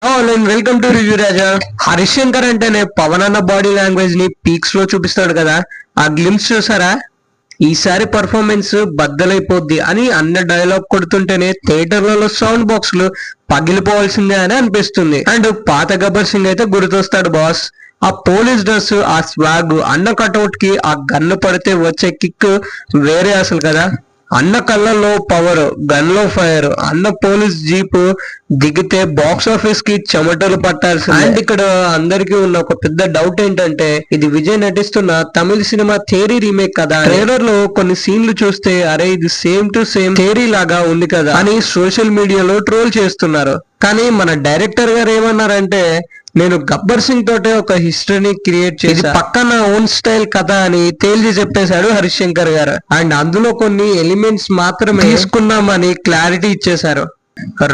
Welcome to review రాజా. హరిశంకర్ అంటేనే పవన్ అన్న body language ని పీక్స్ లో చూపిస్తాడు కదా, ఆ గ్లిమ్స్ చూసారా? ఈసారి పర్ఫార్మెన్స్ బద్దలైపోద్ది అని అన్న డైలాగ్ కొడుతుంటేనే థియేటర్లలో సౌండ్ బాక్స్ పగిలిపోవాల్సిందే అని అనిపిస్తుంది. అండ్ పాత గబ్బర్ సింగ్ అయితే గుర్తొస్తాడు బాస్. ఆ పోలీస్ డ్రెస్, ఆ స్వాగ్, అన్న కటౌట్ కి ఆ గన్ను పడితే వచ్చే కిక్ వేరే అసలు కదా. అన్న కళ్ళల్లో పవర్, గన్ లో ఫైర్, అన్న పోలీస్ జీప్ దిగితే బాక్స్ ఆఫీస్ కి చెమటలు పట్టాల్సింది. అండ్ ఇక్కడ అందరికీ ఉన్న ఒక పెద్ద డౌట్ ఏంటంటే, ఇది విజయ్ నటిస్తున్న తమిళ సినిమా థియరీ రీమేక్ కదా. ట్రైలర్ లో కొన్ని సీన్లు చూస్తే అరే ఇది సేమ్ టు సేమ్ థియరీ లాగా ఉంది కదా అని సోషల్ మీడియాలో ట్రోల్ చేస్తున్నారు. కానీ మన డైరెక్టర్ గారు ఏమన్నారంటే, నేను గబ్బర్ సింగ్ తోటే ఒక హిస్టరీని క్రియేట్ చేసి పక్కన ఓన్ స్టైల్ కథ అని తేల్చి చెప్పేశాడు హరిశంకర్ గారు. అండ్ అందులో కొన్ని ఎలిమెంట్స్ మాత్రమే తీసుకున్నామని క్లారిటీ ఇచ్చేశారు.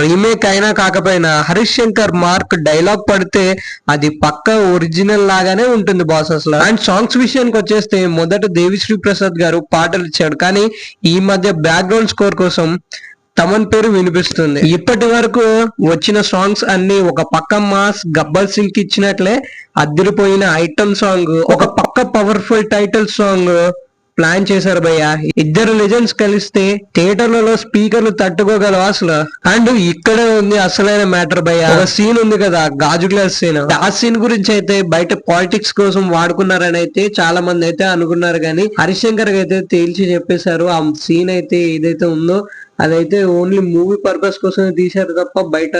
రీమేక్ అయినా కాకపోయినా హరిశంకర్ మార్క్ డైలాగ్ పడితే అది పక్క ఒరిజినల్ లాగానే ఉంటుంది బాస్ అసలు. అండ్ సాంగ్స్ విషయానికి వచ్చేస్తే మొదట దేవిశ్రీ ప్రసాద్ గారు పాటలు ఇచ్చాడు, కానీ ఈ మధ్య బ్యాక్గ్రౌండ్ స్కోర్ కోసం తమన్ పేరు వినిపిస్తుంది. ఇప్పటి వరకు వచ్చిన సాంగ్స్ అన్ని ఒక పక్క మాస్ గబ్బర్ సింగ్ కి ఇచ్చినట్లే అదిరిపోయిన ఐటమ్ సాంగ్, ఒక పక్క పవర్ఫుల్ టైటిల్ సాంగ్ ప్లాన్ చేశారు భయ్య. ఇద్దరు లెజెండ్స్ కలిస్తే థియేటర్లలో స్పీకర్లు తట్టుకోగలవు అసలు. అండ్ ఇక్కడే ఉంది అసలైన మ్యాటర్ భయ్య. ఒక సీన్ ఉంది కదా, గాజు గ్లాస్ సీన్. ఆ సీన్ గురించి అయితే బయట పాలిటిక్స్ కోసం వాడుకున్నారని అయితే చాలా మంది అయితే అనుకున్నారు, కానీ హరిశంకర్ అయితే తేల్చి చెప్పేశారు ఆ సీన్ అయితే ఏదైతే ఉందో అదైతే ఓన్లీ మూవీ పర్పస్ కోసం తీశారు తప్ప బయట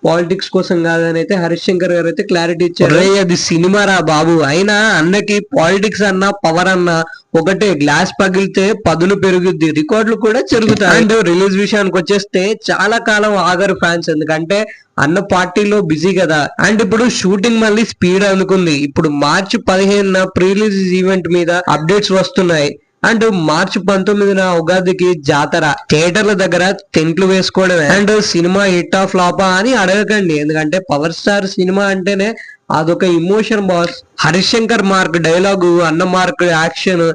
పాలిటిక్స్ కోసం కాదని అయితే హరిశంకర్ గారు అయితే క్లారిటీ ఇచ్చారు. అది సినిమా రా బాబు, అయినా అన్నకి పాలిటిక్స్ అన్నా పవర్ అన్నా ఒకటే. గ్లాస్ పగిలితే పదులు పెరుగుద్ది, రికార్డులు కూడా చెరుగుతాయి. అండ్ రిలీజ్ విషయానికి వచ్చేస్తే చాలా కాలం ఆగరు ఫ్యాన్స్, ఎందుకంటే అన్న పార్టీలో బిజీ కదా. అండ్ ఇప్పుడు షూటింగ్ మళ్ళీ స్పీడ్ అనుకుంది. ఇప్పుడు మార్చి 15న ప్రీ రిలీజ్ ఈవెంట్ మీద అప్డేట్స్ వస్తున్నాయి. అండ్ మార్చి 19న ఉగాదికి జాతర, థియేటర్ల దగ్గర టెంట్లు వేసుకోవడమే. అండ్ సినిమా హిట్ ఆఫ్ ఫ్లాపా అని అడగకండి, ఎందుకంటే పవర్ స్టార్ సినిమా అంటేనే అదొక emotion boss. Harishankar mark dialogue, అన్న మార్క్ యాక్షన్,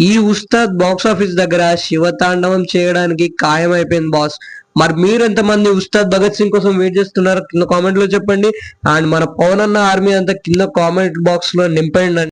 ఈ ఉస్తాద్ బాక్స్ ఆఫీస్ దగ్గర శివతాండవం చేయడానికి ఖాయమైపోయింది బాస్. మరి మీరు ఎంతమంది ఉస్తాద్ భగత్ సింగ్ కోసం వెయిట్ చేస్తున్నారు కింద కామెంట్ లో చెప్పండి. అండ్ మన పవన్ అన్న ఆర్మీ అంతా కింద కామెంట్ బాక్స్ లో నింపండి.